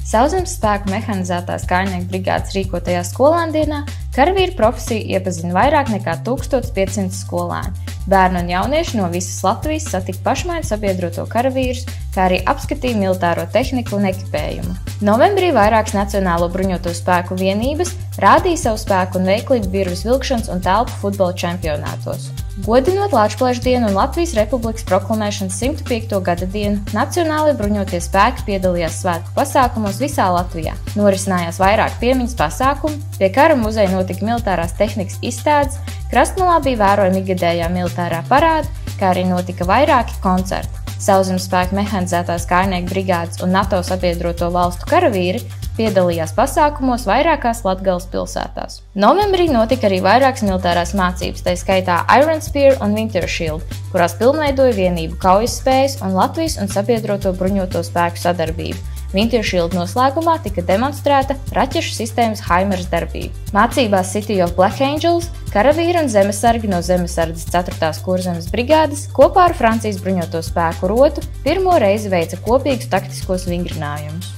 Sauszemes spēku mehanizētās kājnieku brigādes rīkotajā skolēndienā karavīru profesiju iepazina vairāk nekā 1500 skolēni. Bērni un jaunieši no visas Latvijas satika pašmaiņu sabiedroto karavīrus, kā arī apskatīja militāro tehniku un ekipējumu. Novembrī vairākas Nacionālo bruņoto spēku vienības rādīja savu spēku un veiklību virves vilkšanas un telpu futbola čempionātos. Godinot Lāčplēša dienu un Latvijas Republikas proklamēšanas 105. gada dienu, Nacionālie bruņotie spēki piedalījās svētku pasākumos visā Latvijā. Norisinājās vairāk piemiņas pasākumu, pie Kara muzeja notika militārās tehnikas izstādes, Krastmalā bija vērojama ikgadējā militārā parāde, kā arī notika vairāki koncerti. Sauszemes spēku mehanizētās kājnieku brigādes un NATO sabiedroto valstu karavīri piedalījās pasākumos vairākās Latgales pilsētās. Novembrī notika arī vairākas militārās mācības, tai skaitā Iron Spear un Winter Shield, kurās pilnveidoja vienību kaujas spējas un Latvijas un sabiedroto bruņoto spēku sadarbību. Winter Shield noslēgumā tika demonstrēta raķešu sistēmas HIMARS darbība. Mācībās City of Black Angels karavīri un zemesargi no Zemesardzes 4. kurzemes brigādes kopā ar Francijas bruņoto spēku rotu pirmo reizi veica kopīgus taktiskos vingrinājumus.